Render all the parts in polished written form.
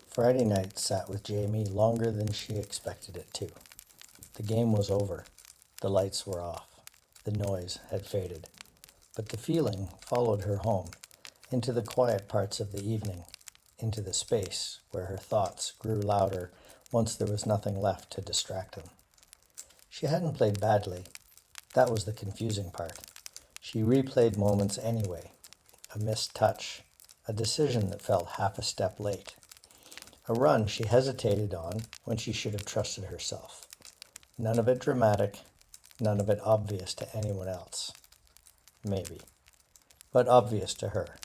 Friday night sat with Jamie longer than she expected it to. The game was over. The lights were off. The noise had faded. But the feeling followed her home, into the quiet parts of the evening, into the space where her thoughts grew louder once there was nothing left to distract them. She hadn't played badly. That was the confusing part. She replayed moments anyway. A missed touch, a decision that felt half a step late, a run she hesitated on when she should have trusted herself. None of it dramatic, none of it obvious to anyone else. Maybe, but obvious to her.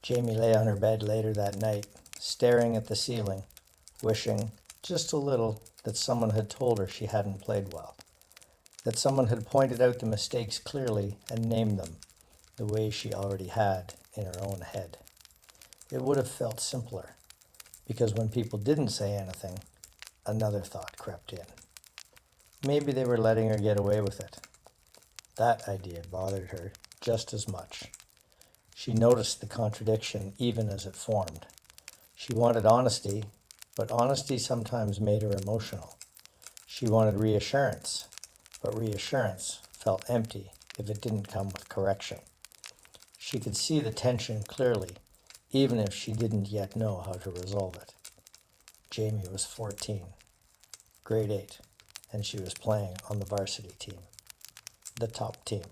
Jamie lay on her bed later that night, staring at the ceiling, wishing, just a little, that someone had told her she hadn't played well, that someone had pointed out the mistakes clearly and named them, the way she already had in her own head. It would have felt simpler, because when people didn't say anything, another thought crept in. Maybe they were letting her get away with it. That idea bothered her just as much. She noticed the contradiction even as it formed. She wanted honesty, but honesty sometimes made her emotional. She wanted reassurance, but reassurance felt empty if it didn't come with correction. She could see the tension clearly, even if she didn't yet know how to resolve it. Jamie was 14, grade 8, and she was playing on the varsity team, the top team.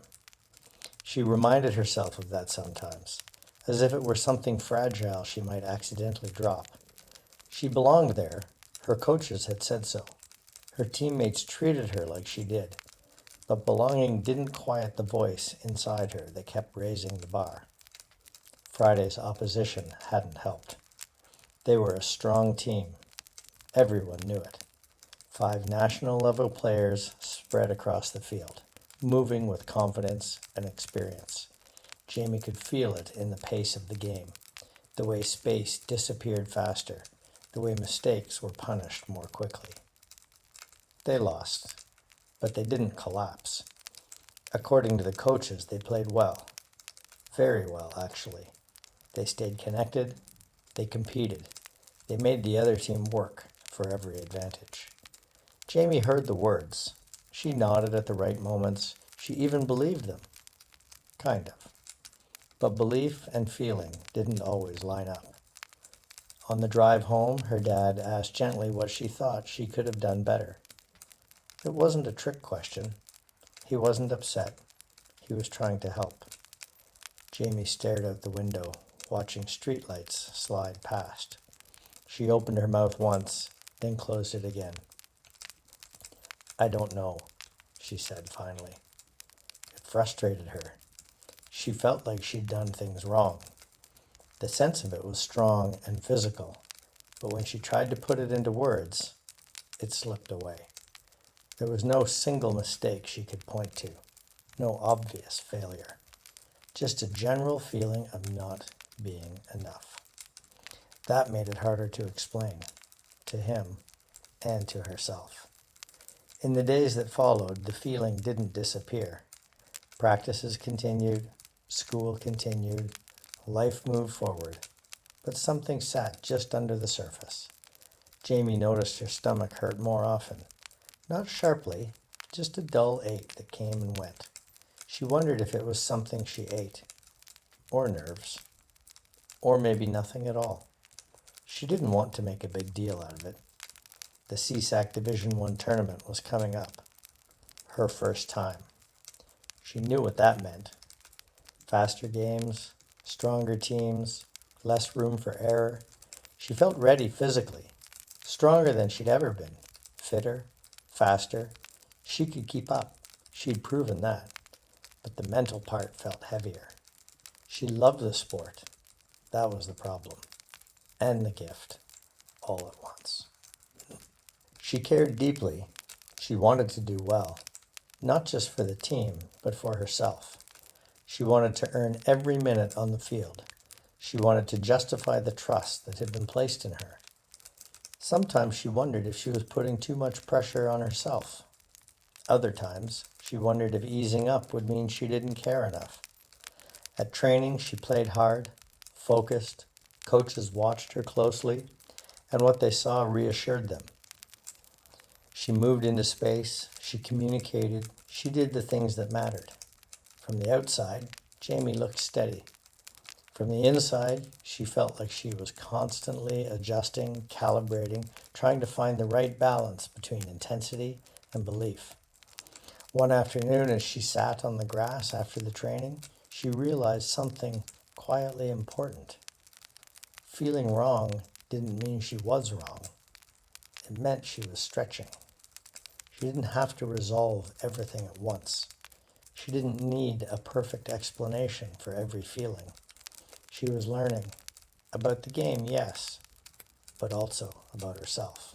She reminded herself of that sometimes, as if it were something fragile she might accidentally drop. She belonged there. Her coaches had said so. Her teammates treated her like she did. But belonging didn't quiet the voice inside her that kept raising the bar. Friday's opposition hadn't helped. They were a strong team. Everyone knew it. 5 national-level players spread across the field, moving with confidence and experience. Jamie could feel it in the pace of the game, the way space disappeared faster, the way mistakes were punished more quickly. They lost, but they didn't collapse. According to the coaches, they played well. Very well, actually. They stayed connected. They competed. They made the other team work for every advantage. Jamie heard the words. She nodded at the right moments. She even believed them. Kind of. But belief and feeling didn't always line up. On the drive home, her dad asked gently what she thought she could have done better. It wasn't a trick question. He wasn't upset. He was trying to help. Jamie stared out the window, watching streetlights slide past. She opened her mouth once, then closed it again. "I don't know," she said finally. It frustrated her. She felt like she'd done things wrong. The sense of it was strong and physical, but when she tried to put it into words, it slipped away. There was no single mistake she could point to, no obvious failure, just a general feeling of not being enough. That made it harder to explain, to him and to herself. In the days that followed, the feeling didn't disappear. Practices continued, school continued, life moved forward, but something sat just under the surface. Jamie noticed her stomach hurt more often. Not sharply, just a dull ache that came and went. She wondered if it was something she ate, or nerves, or maybe nothing at all. She didn't want to make a big deal out of it. The CSAC Division I tournament was coming up. Her first time. She knew what that meant. Faster games, stronger teams, less room for error. She felt ready physically, stronger than she'd ever been, fitter, faster. She could keep up. She'd proven that. But the mental part felt heavier. She loved the sport. That was the problem. And the gift, all at once. She cared deeply. She wanted to do well, not just for the team, but for herself. She wanted to earn every minute on the field. She wanted to justify the trust that had been placed in her. Sometimes she wondered if she was putting too much pressure on herself. Other times, she wondered if easing up would mean she didn't care enough. At training, she played hard, focused. Coaches watched her closely. and what they saw reassured them. She moved into space, she communicated, she did the things that mattered. From the outside, Jaime looked steady. From the inside, she felt like she was constantly adjusting, calibrating, trying to find the right balance between intensity and belief. One afternoon, as she sat on the grass after the training, she realized something quietly important. Feeling wrong didn't mean she was wrong. It meant she was stretching. She didn't have to resolve everything at once. She didn't need a perfect explanation for every feeling. She was learning about the game, yes, but also about herself.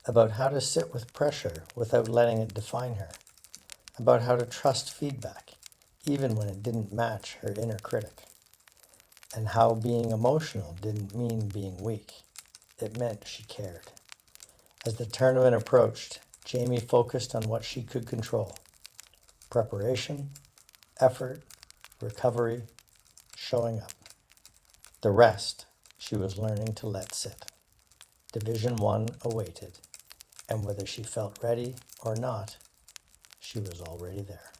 About how to sit with pressure without letting it define her. About how to trust feedback, even when it didn't match her inner critic. And how being emotional didn't mean being weak. It meant she cared. As the tournament approached, Jaime focused on what she could control: preparation, effort, recovery, showing up. The rest she was learning to let sit. Division 1 awaited, and whether she felt ready or not, she was already there.